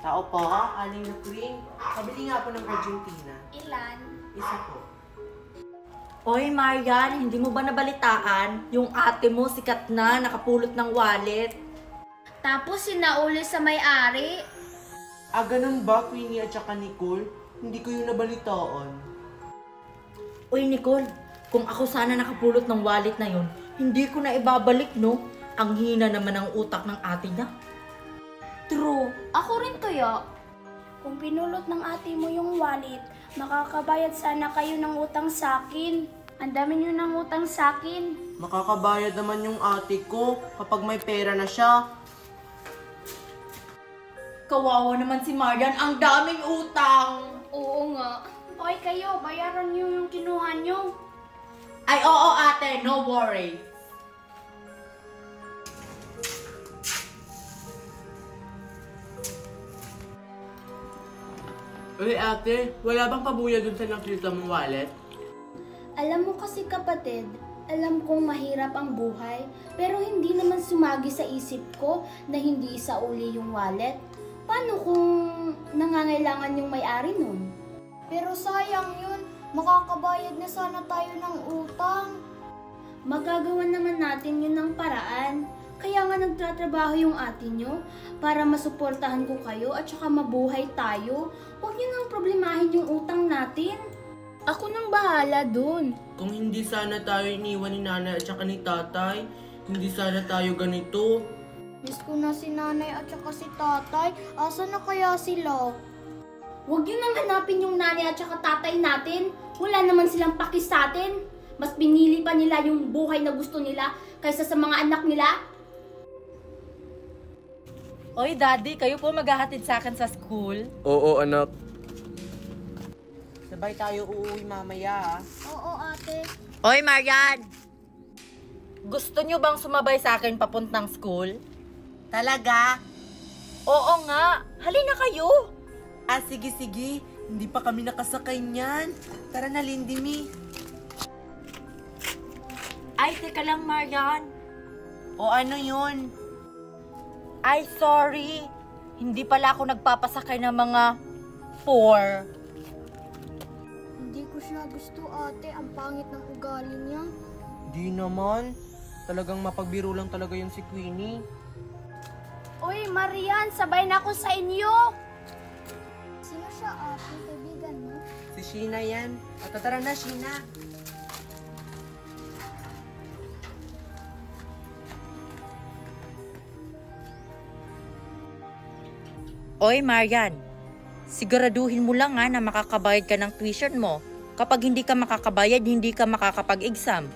Tao po, aling na queen. Pabili nga po ng Argentina. Ilan? Isa po. Oy, Marian, hindi mo ba nabalitaan? Yung ate mo sikat na, nakapulot ng wallet. Tapos sinauli sa may-ari. Ganun ba, Queenie at saka Nicole? Hindi ko yung nabalitaan. Uy, Nicole, kung ako sana nakapulot ng wallet na yun, hindi ko na ibabalik, no? Ang hina naman ang utak ng ate niya. True. Ako rin kaya. Kung pinulot ng ate mo yung wallet, makakabayad sana kayo ng utang sa akin. Ang dami nyo ng utang sa akin. Makakabayad naman yung ate ko kapag may pera na siya. Kawawa naman si Marian, ang daming utang. Oo nga. Okay kayo, bayaran nyo yung kinuha nyo. Ay, oo ate, no worry. Uy ate, wala bang pabuya dun sa nakita mong wallet? Alam mo kasi kapatid, alam kong mahirap ang buhay, pero hindi naman sumagi sa isip ko na hindi isauli yung wallet. Paano kung nangangailangan yung may-ari nun? Pero sayang yun, makakabayad na sana tayo ng utang. Magagawa naman natin yun ng paraan. Kaya nga nagtatrabaho yung ate nyo para masuportahan ko kayo at saka mabuhay tayo. Huwag nyo nang problemahin yung utang natin. Ako nang bahala dun. Kung hindi sana tayo iniwan ni nanay at saka ni tatay, hindi sana tayo ganito. Miss ko na si nanay at saka si tatay. Asa na kaya sila? Huwag nyo nang hanapin yung nanay at saka tatay natin. Wala naman silang paki sa atin. Mas pinili pa nila yung buhay na gusto nila kaysa sa mga anak nila. Oy, Daddy, kayo po maghahatid sa akin sa school? Oo, anak. Sabay tayo uuwi mamaya. Oo, ate. Oy, Marian! Gusto nyo bang sumabay sa akin papuntang school? Talaga? Oo nga! Halina kayo! Sige. Hindi pa kami nakasakay niyan. Tara na, Lindimi. Ay, teka lang, Marian. O ano yun? Ay, sorry. Hindi pala ako nagpapasakay ng mga 4. Hindi ko siya gusto, ate. Ang pangit ng ugali niya. Di naman. Talagang mapagbiro lang talaga yung si Queenie. Uy, Marian, sabay na ako sa inyo. Sino siya, ate? Kaibigan mo? Si Sheena yan. Tara na, Sheena. Oy, Marian. Siguraduhin mo lang na makakabayad ka ng tuition mo. Kapag hindi ka makakabayad, hindi ka makakapag-exam.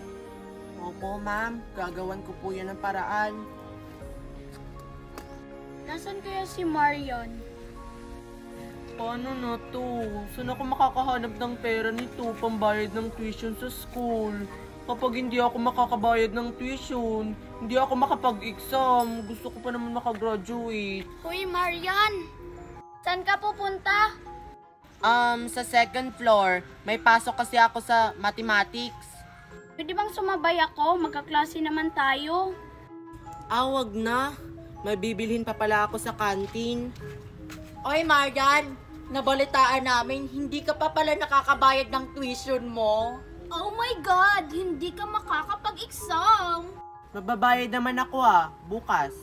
Opo, ma'am. Gagawan ko po yan ng paraan. Nasaan kaya si Marian? Paano na to? Saan ako makakahanap ng pera nito pambayad ng tuition sa school? Kapag hindi ako makakabayad ng tuition, hindi ako makapag-exam. Gusto ko pa naman makagraduate. Uy, Marian! Saan ka pupunta? Sa second floor. May pasok kasi ako sa mathematics. Pwede bang sumabay ako? Magkaklase naman tayo. Wag na. May bibilhin pa pala ako sa kantin. Oy, Marian. Nabalitaan namin, hindi ka pa pala nakakabayad ng tuition mo. Oh my God! Hindi ka makakapag-exam! Magbabayad naman ako bukas.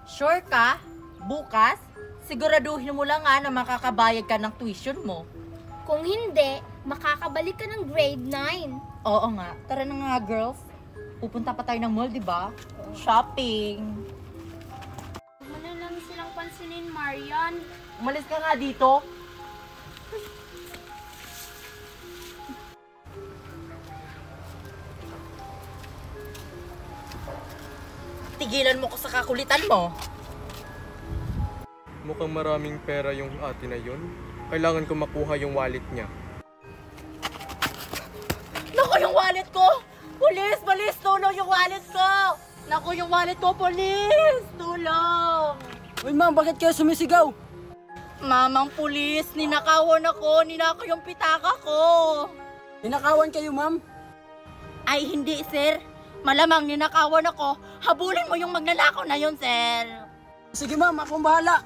Sure ka? Bukas? Siguraduhin mo lang na makakabayad ka ng tuition mo. Kung hindi, makakabalik ka ng grade 9. Oo nga. Tara na nga, girls. Pupunta pa tayo ng mall, di ba? Shopping. Huwag mo na lang silang pansinin, Marian. Umalis ka nga dito. Tigilan mo ko sa kakulitan mo. Mukhang maraming pera yung ate na yun. Kailangan ko makuha yung wallet niya. Naku, yung wallet ko! Police! Police! Tulong yung wallet ko! Naku, yung wallet ko! Police! Tulong! Uy ma'am, bakit kayo sumisigaw? Mamang pulis! Ninakawan ako! Ninakaw yung pitaka ko! Ninakawan kayo ma'am? Ay, hindi, sir. Malamang ninakawan ako. Habulin mo yung magnanakaw na yun, sir. Sige ma'am, akong bahala.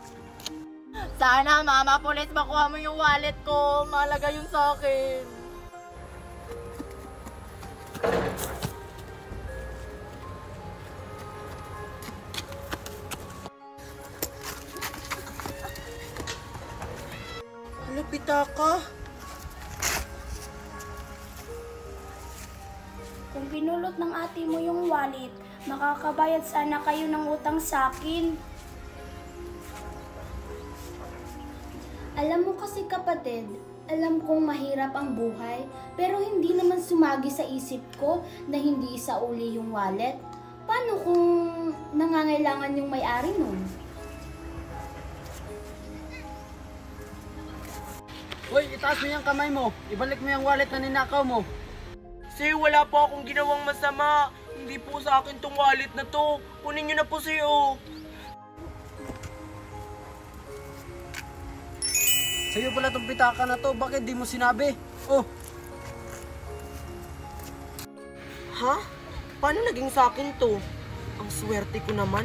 Sana, Mama Pulis, makuha mo yung wallet ko. Mahalaga yun sa akin. Ano, pitaka? Kung pinulot ng ate mo yung wallet, makakabayad sana kayo ng utang sa akin. Alam mo kasi kapatid, alam kong mahirap ang buhay, pero hindi naman sumagi sa isip ko na hindi isauli yung wallet. Paano kung nangangailangan yung may-ari nun? Hoy, itaas mo yung kamay mo. Ibalik mo yung wallet na ninakaw mo. Sir, wala po akong ginawang masama. Hindi po sa akin tong wallet na to. Kunin nyo na po, sir, oh. Sa'yo pala tong pitaka na to. Bakit di mo sinabi? Oh, Ha? Paano naging sa akin to? Ang swerte ko naman.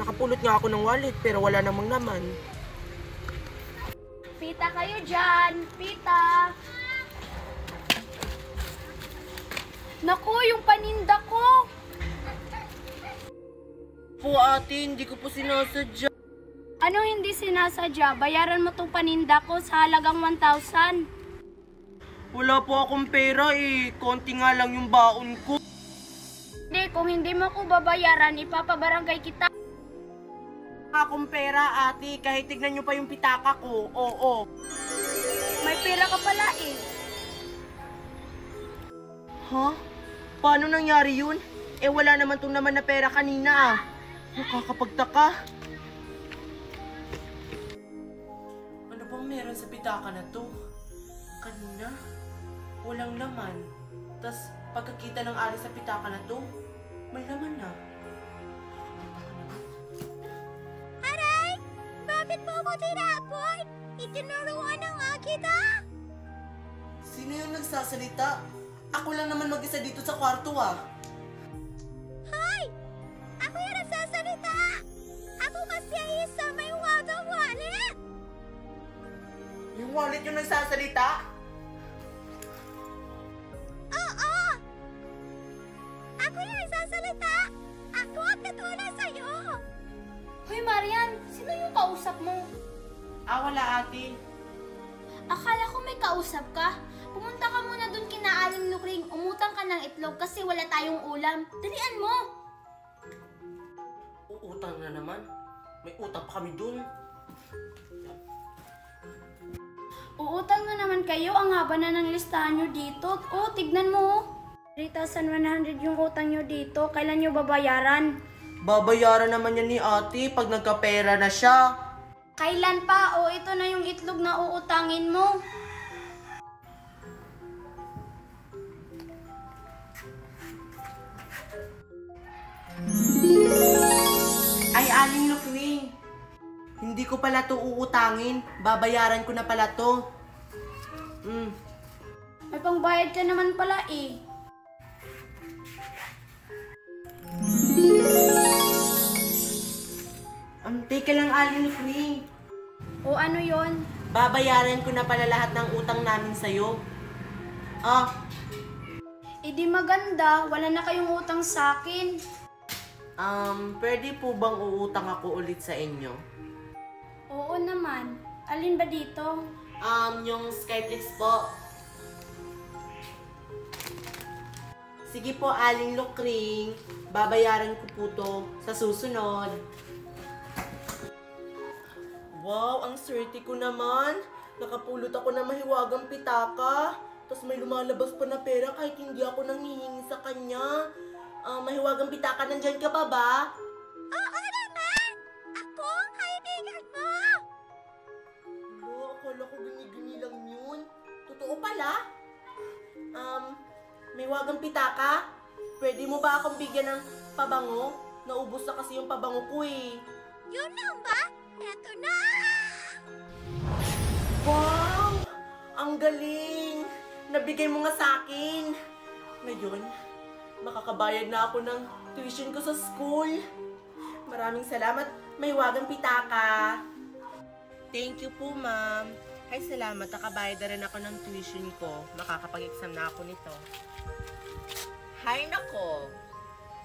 Nakapulot nga ako ng wallet pero wala namang naman. Pita kayo dyan! Pita! Naku, yung paninda ko! Po ate, hindi ko po sinasadya. Ano hindi sinasadya? Bayaran mo tong paninda ko sa halagang 1,000. Wala po akong pera eh. Konti nga lang yung baon ko. Hindi, kung hindi mo ko babayaran, ipapabarangay kita. Akong pera ate, kahit tignan nyo pa yung pitaka ko. Oo. May pera ka pala eh. Ha? Paano nangyari yun? Eh wala naman tong naman na pera kanina ah. Nakakapagtaka. Ano bang meron sa pitaka na to? Kanina, walang laman. Tas pagkakita ng ari sa pitaka na to, may laman na. Aray! Bakit mo ko tinapon? Itinuruan na nga kita! Sino yung nagsasalita? Ako lang naman mag-isa dito sa kwarto ah. Hoy! Ako yung nagsasalita! Ako kasi ay isa may wagang wallet! Yung wallet yung nagsasalita? Oo! Ako yung nagsasalita! Ako ang katulad sa'yo! Hoy Marian! Sino yung kausap mo? Ah, wala ate. Akala ko may kausap ka. Pumunta ka muna dun kina Aling Lukring. Umutang ka ng itlog kasi wala tayong ulam. Dalian mo! Uutang na naman. May utang pa kami dun. Uutang na naman kayo. Ang haba na ng listahan nyo dito. Oh, tignan mo. 3,100 yung utang nyo dito. Kailan nyo babayaran? Babayaran naman yan ni ate pag nagkapera na siya. Kailan pa? O ito na yung itlog na uutangin mo. Ay, Aling Lukring. Hindi ko pala to uutangin. Babayaran ko na pala to. May pangbayad ka naman pala eh. Teka lang, Aling Lukring. O ano yon? Babayaran ko na pala lahat ng utang namin sa'yo. Ah, E di maganda. Wala na kayong utang sa akin. pwede po bang uutang ako ulit sa inyo? Oo naman. Alin ba dito? Yung Skyflix po. Sige po, Aling Lukring. Babayaran ko po to sa susunod. Wow, ang swerte ko naman. Nakapulot ako ng mahiwagang pitaka. Tapos may lumalabas pa na pera kahit hindi ako nanghihingi sa kanya. Mahiwagang pitaka, nandyan ka pa ba? Oo naman! Ako ang kaibigan mo! Wala, akala ko gini-gini lang yun. Totoo pala? Mahiwagang pitaka? Pwede mo ba akong bigyan ng pabango? Naubos na kasi yung pabango ko eh. Yun lang ba? Eto na! Wow! Ang galing! Nabigay mo nga sa akin. Ngayon, makakabayad na ako ng tuition ko sa school. Maraming salamat, Mahiwagang pitaka. Thank you po, ma'am. Ay, salamat. Nakabayad na rin ako ng tuition ko. Makakapag-exam na ako nito. Hay nako.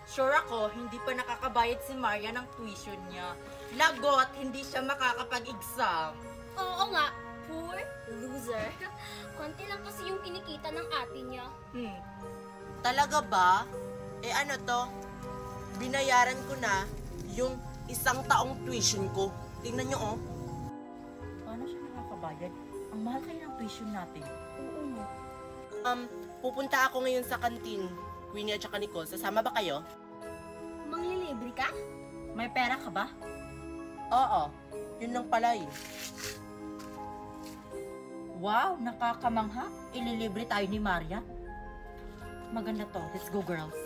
Sure ako, hindi pa nakakabayad si Maria ng tuition niya. Lagot, hindi siya makakapag-exam. Oo nga, poor loser. Konti lang kasi yung kinikita ng ate niya. Talaga ba? Eh ano to? Binayaran ko na yung 1 taong tuition ko. Tingnan nyo, oh. Paano siya nakakabayad? Ang mahal kayo ng tuition natin. Oo nga. Pupunta ako ngayon sa kantin. Queenie at saka Nicole, sasama ba kayo? Manglilibre ka? May pera ka ba? Oo, yun lang pala eh. Wow, nakakamangha. Ililibre tayo ni Maria. Maganda to. Let's go, girls.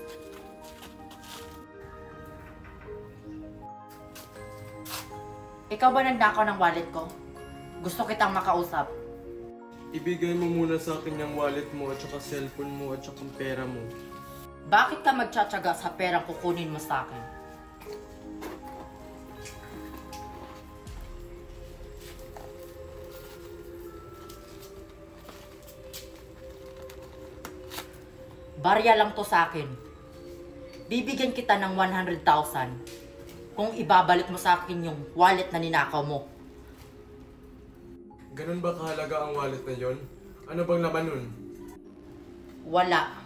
Ikaw ba nagdakaw ng wallet ko? Gusto kitang makausap. Ibigay mo muna sa akin yung wallet mo at saka cellphone mo at saka pera mo. Bakit ka magtsatsaga sa perang kukunin mo sa akin? Barya lang to sa akin. Bibigyan kita ng 100,000 kung ibabalik mo sa akin yung wallet na ninakaw mo. Ganun ba kahalaga ang wallet na yon? Ano bang laman nun? Wala.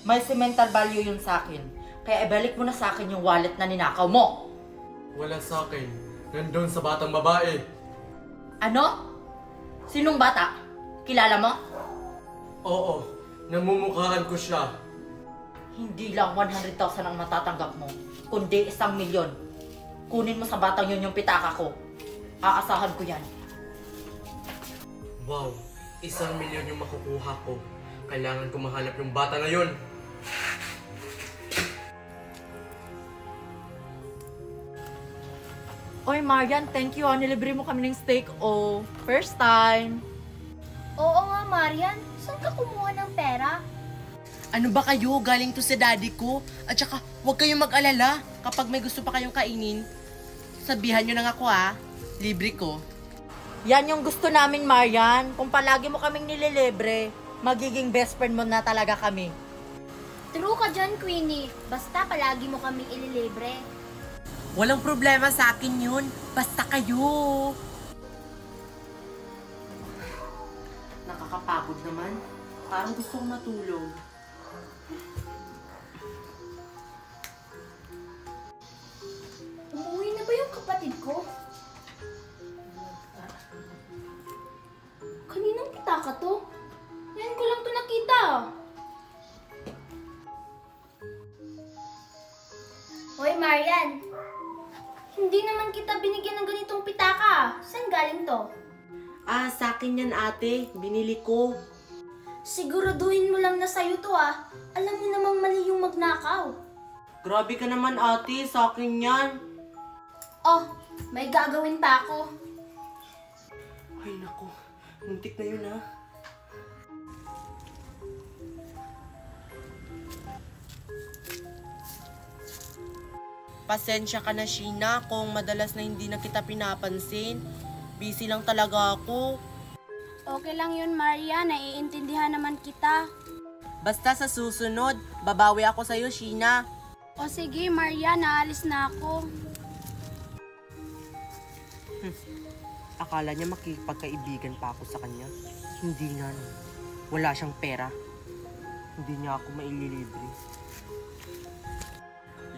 May sentimental value yun sa akin. Kaya ibalik mo na sa akin yung wallet na ninakaw mo. Wala sa akin. Nandun sa batang babae. Ano? Sinong bata? Kilala mo? Oo, namumukhaan ko siya. Hindi lang 100,000 ang matatanggap mo, kundi 1,000,000. Kunin mo sa batang yun yung pitaka ko. Aasahan ko yan. Wow, 1,000,000 yung makukuha ko. Kailangan ko mahanap yung bata na yun. Oy, Marian, thank you. Nilibre mo kami ng steak. Oh, first time. Oo nga, Marian. Saan ka kumuha ng pera? Ano ba kayo? Galing to sa daddy ko. At saka, huwag kayong mag-alala. Kapag may gusto pa kayong kainin, sabihan nyo na ako libre ko. Yan yung gusto namin, Marian. Kung palagi mo kaming nililibre, magiging best friend mo na talaga kami. True ka dyan, Queenie. Basta palagi mo kaming ililibre. Walang problema sa akin yun. Basta kayo. Nakakapagod naman. Parang gusto kong matulog. Umuwi na ba yung kapatid ko? Kaninang pitaka to? Ngayon ko lang to nakita. Hoy, Marian. Hindi naman kita binigyan ng ganitong pitaka. Saan galing to? Sa akin yan ate. Binili ko. Siguraduhin mo lang na sa'yo to Alam mo namang mali yung magnakaw. Grabe ka naman ate. Sa akin yan. Oh, may gagawin pa ako. Ay nako. Muntik na yun Pasensya ka na, Sheena, kung madalas na hindi na kita pinapansin. Busy lang talaga ako. Okay lang yun, Maria. Naiintindihan naman kita. Basta sa susunod, babawi ako sa'yo, Sheena. O sige, Maria. Naalis na ako. Akala niya makipagkaibigan pa ako sa kanya. Hindi na. Wala siyang pera. Hindi niya ako maililibre.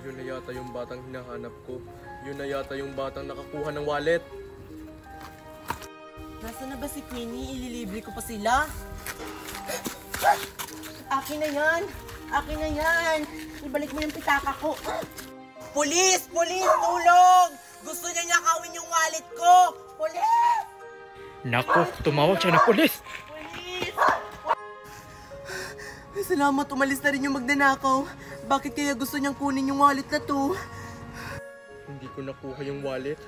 Yun na yata yung batang hinahanap ko. Yun na yata yung batang nakakuha ng wallet. Nasaan na ba si Queenie? Ililibre ko pa sila. Akin na yan! Akin na yan! Ibalik mo yung pitaka ko. Pulis! Pulis! Tulong! Gusto niya nakawin yung wallet ko! Pulis! Nako, tumawag siya ng pulis. Pulis! Salamat, umalis na rin yung magnanakaw. Bakit kaya gusto niyang kunin yung wallet na to? Hindi ko nakuha yung wallet.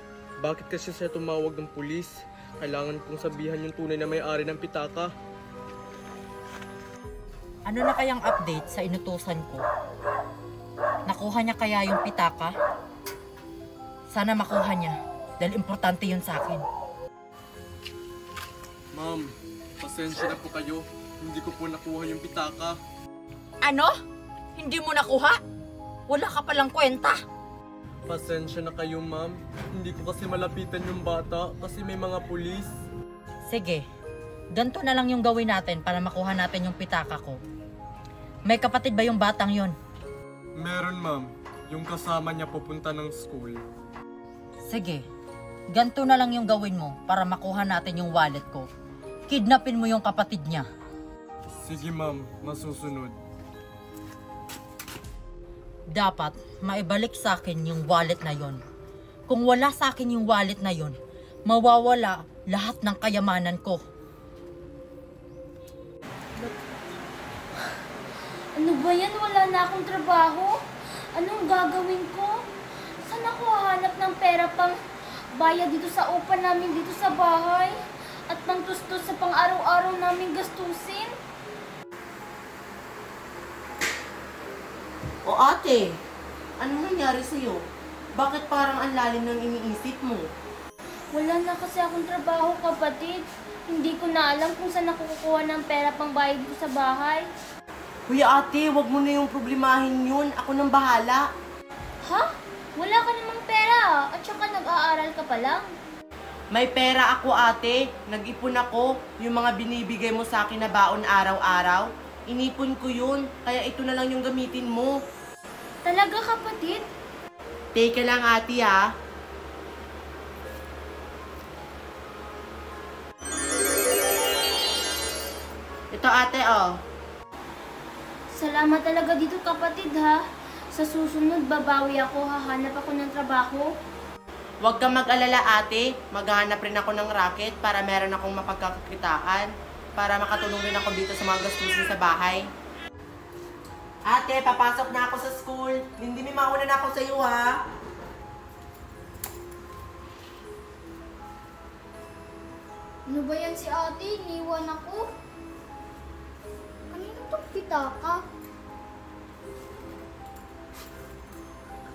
Bakit kasi siya tumawag ng pulis? Kailangan kong sabihan yung tunay na may-ari ng pitaka. Ano na kayang update sa inutusan ko? Nakuha niya kaya yung pitaka? Sana makuha niya, dahil importante yun sa akin. Ma'am, pasensya na po kayo. Hindi ko po nakuha yung pitaka. Ano? Hindi mo nakuha? Wala ka palang kwenta. Pasensya na kayo, ma'am. Hindi ko kasi malapitan yung bata kasi may mga pulis. Sige, ganito na lang yung gawin natin para makuha natin yung pitaka ko. May kapatid ba yung batang yon? Meron, ma'am. Yung kasama niya pupunta ng school. Sige, ganito na lang yung gawin mo para makuha natin yung wallet ko. Kidnapin mo yung kapatid niya. Sige, ma'am. Masusunod. Dapat maibalik sa akin yung wallet na yon. Kung wala sa akin yung wallet na yon, mawawala lahat ng kayamanan ko. Ano ba yan? Wala na akong trabaho. Anong gagawin ko? Saan ako hahanap ng pera pang bayad dito sa upa namin dito sa bahay? At pang tustos sa pang-araw-araw namin gastusin? O ate, anong nangyari sa'yo? Bakit parang ang lalim ng iniisip mo? Wala na kasi akong trabaho, kapatid. Hindi ko na alam kung saan ako kukuha ng pera pang bayad dito sa bahay. Kuya ate, wag mo na yung problemahin yun. Ako nang bahala. Ha? Wala ka namang pera at saka nag-aaral ka pa lang. May pera ako ate. Nag-ipon ako. Yung mga binibigay mo sa akin na baon araw-araw. Inipon ko yun. Kaya ito na lang yung gamitin mo. Talaga, kapatid? Take lang ate ha. Ito ate oh. Salamat talaga dito, kapatid, ha? Sa susunod, babawi ako, hahanap ako ng trabaho. Huwag kang mag-alala ate. Maghahanap rin ako ng racket para meron akong mapagkakakitaan. Para makatulong rin ako dito sa mga gastusin sa bahay. Ate, papasok na ako sa school. Hindi, may mauna na ako sa iyo ha. Ano ba yan si ate? Iniwan ako. Kanino itong pitaka?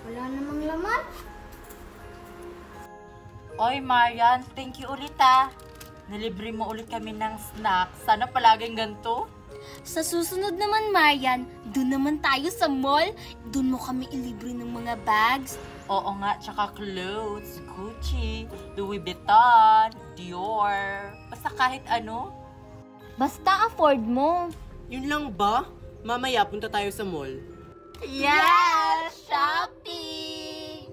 Wala namang laman. Oy Marian, thank you ulit ah. Nalibre mo ulit kami ng snack. Sana palaging ganito. Sa susunod naman, Marian, dun naman tayo sa mall. Dun mo kami ilibre ng mga bags. Oo nga, tsaka clothes, Gucci, Louis Vuitton, Dior, basta kahit ano. Basta afford mo. Yun lang ba? Mamaya punta tayo sa mall. Yes! Shopping!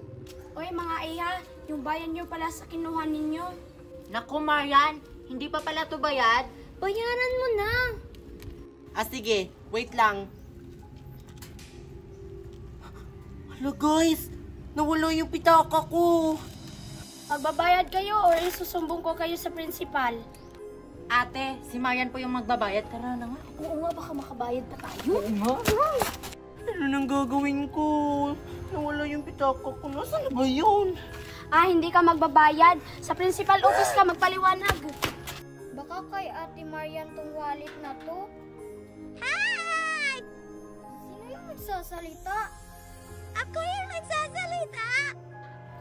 Oy mga iha, yung bayan nyo pala sa kinuha ninyo. Naku Marian, hindi pa pala to bayad? Bayaran mo na. Ah sige, wait lang. Hala guys, nawala yung pitaka ko. Magbabayad kayo or isusumbong ko kayo sa principal. Ate, si Marian po yung magbabayad. Tara na nga. Oo nga, baka makabayad pa tayo. Oo nga. Ano nang gagawin ko? Nawala yung pitaka ko. Nasaan na ba yun? Ah, hindi ka magbabayad. Sa principal office ka magpaliwanag. Baka kay Ate Marian tong wallet na to. Hi! Sino yung nagsasalita? Ako yung nagsasalita!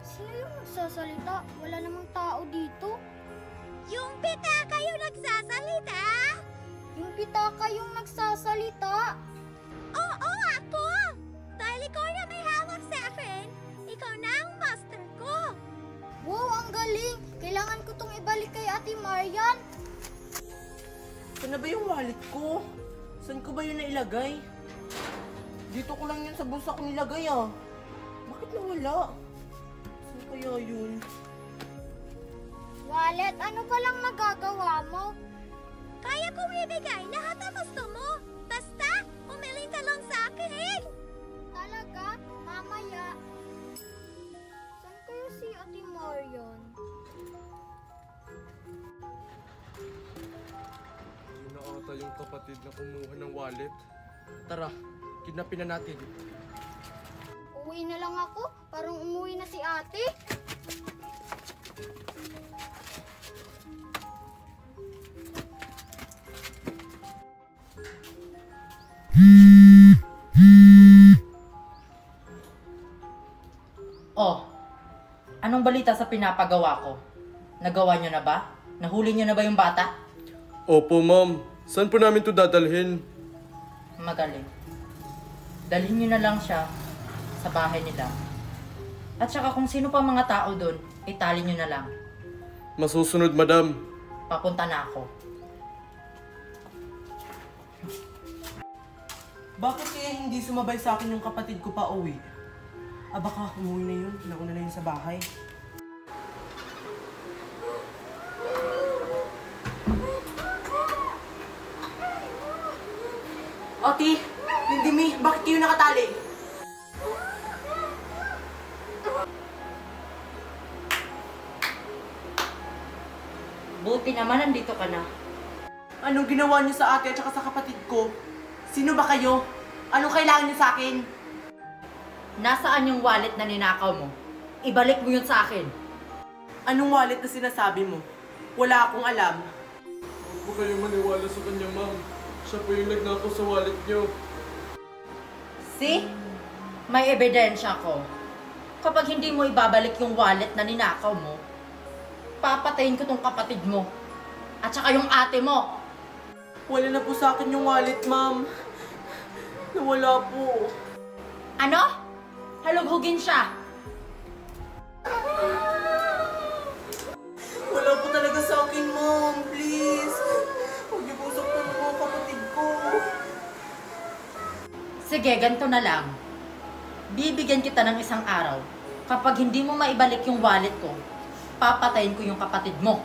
Sino yung nagsasalita? Wala namang tao dito. Yung pitaka yung nagsasalita! Yung pitaka yung nagsasalita. Oo, ako! Dahil ikaw na may hawak sa akin, ikaw na ang master ko! Wow, ang galing! Kailangan ko tong ibalik kay Ate Marian. Saan na ba yung wallet ko? Saan ko ba yun nailagay? Dito ko lang yun sa bulsa ko nilagay ah. Bakit nawala? Saan kaya yun? Wallet, ano palang nagagawa mo? Kaya kong ibigay lahat ng gusto mo. Basta, umiling ka lang sa akin. Talaga? Mamaya. Saan kaya si Ate Marian? Yun na ata yung kapatid na kumuha ng wallet. Tara, kidnapin na natin. Uwi na lang ako. Parang umuwi na si ate. Oh, anong balita sa pinapagawa ko? Nagawa nyo na ba? Nahuli nyo na ba yung bata? Opo, ma'am. Saan po namin to dadalhin? Magaling. Dalhin nyo na lang siya sa bahay nila. At saka kung sino pa mga tao doon, itali nyo na lang. Masusunod, madam. Papunta na ako. Bakit kaya hindi sumabay sa akin yung kapatid ko pa uwi? Baka umuwi na yun. Nauna na yun sa bahay. Ate, hindi mi, bakit kayo nakatali? Buti naman nandito ka na. Anong ginawa niyo sa ate at saka sa kapatid ko? Sino ba kayo? Anong kailangan niyo sa akin? Nasaan yung wallet na ninakaw mo? Ibalik mo yun sa akin. Anong wallet na sinasabi mo? Wala akong alam. Huwag po kayong maniwala sa kanya, ma'am. Siya po yung nagnakaw sa wallet niyo. See? May ebidensya ko. Kapag hindi mo ibabalik yung wallet na ninakaw mo, papatayin ko tong kapatid mo. At saka yung ate mo. Wala na po sa akin yung wallet, ma'am. Nawala po. Ano? Halugugin siya. Wala po talaga sa akin, ma'am. Please. Huwag niyo po saktan ang mga kapatid ko. Sige, ganito na lang. Bibigyan kita ng isang araw. Kapag hindi mo maibalik yung wallet ko, papatayin ko yung kapatid mo.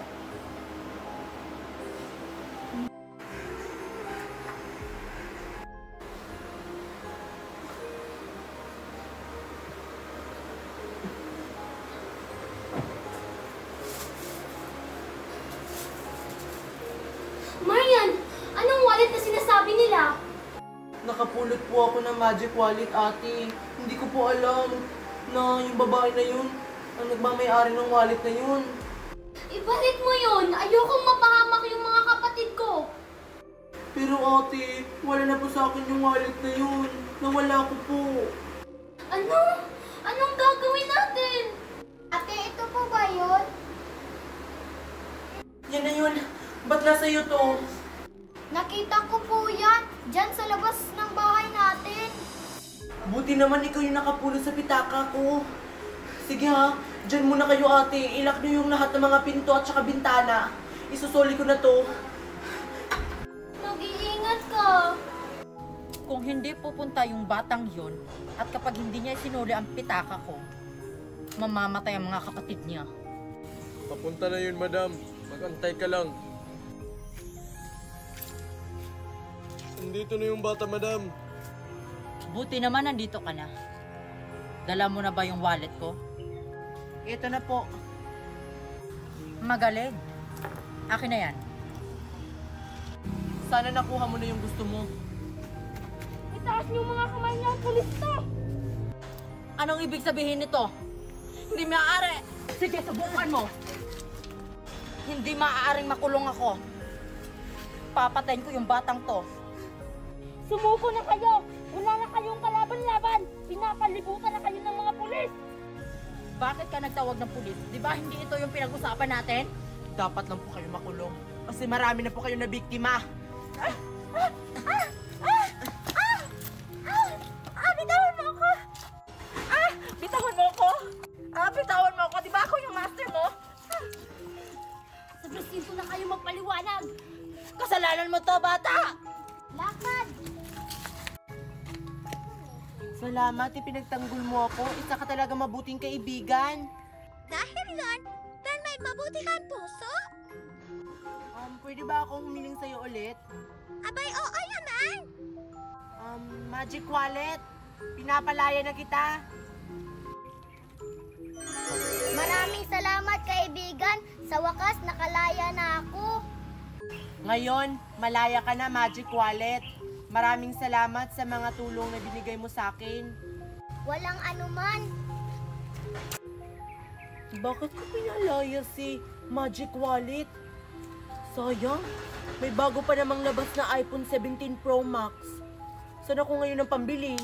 Marian, anong wallet na sinasabi nila? Nakapulot po ako ng magic wallet, ate. Hindi ko po alam na yung babae na yun ang nagmamayari ng wallet na yun. Ibalik mo yun. Ayokong mapahamak yung mga kapatid ko. Pero ate, wala na po sa akin yung wallet na yun. Nawala ko po. Ano? Anong gagawin natin? Ate, ito po ba yun? Yan na yun. Ba't nasa iyo to? Nakita ko po yan. Diyan sa labas ng bahay natin. Buti naman ikaw yung nakapulot sa pitaka ko. Sige ha, dyan muna kayo ate. Ilak niyo yung lahat ng mga pinto at saka bintana. Isusoli ko na to. Mag-iingat ka. Kung hindi pupunta yung batang yun, at kapag hindi niya sinuli ang pitaka ko, mamamatay ang mga kapatid niya. Papunta na yun, madam. Magantay ka lang. Nandito na yung bata, madam. Buti naman nandito ka na. Dala mo na ba yung wallet ko? Ito na po. Magaling. Akin na yan. Sana nakuha mo na yung gusto mo. Itaas niyo mga kamay niya ang pulis to. Anong ibig sabihin nito? Hindi maaari. Sige, subukan mo. Hindi maaaring makulong ako. Papatayin ko yung batang to. Sumuko na kayo. Wala na kayong kalaban-laban. Pinapalibutan na kayo ng mga pulis. Bakit ka nagtawag ng pulis? Di ba hindi ito yung pinag-usapan natin? Dapat lang po kayo makulong. Kasi marami na po kayo na biktima. Bitawan mo ako! Bitawan mo ako! Bitawan mo ako! Di ba ako yung master mo? Sa presinto na kayo magpaliwanag. Kasalanan mo to, bata! Lakad! Salamat, ipinagtanggol mo ako. Isa ka talaga mabuting kaibigan. Dahil yan, dahil may mabuti kang puso? Pwede ba akong humiling sa'yo ulit? Abay, oo naman! Magic wallet. Pinapalaya na kita. Maraming salamat, kaibigan. Sa wakas, nakalaya na ako. Ngayon, malaya ka na, Magic Wallet. Maraming salamat sa mga tulong na binigay mo sa akin. Walang anuman. Bakit ko pinalaya si Magic Wallet? Sayang, may bago pa namang labas na iPhone 17 Pro Max. Saan ako ngayon ang pambili?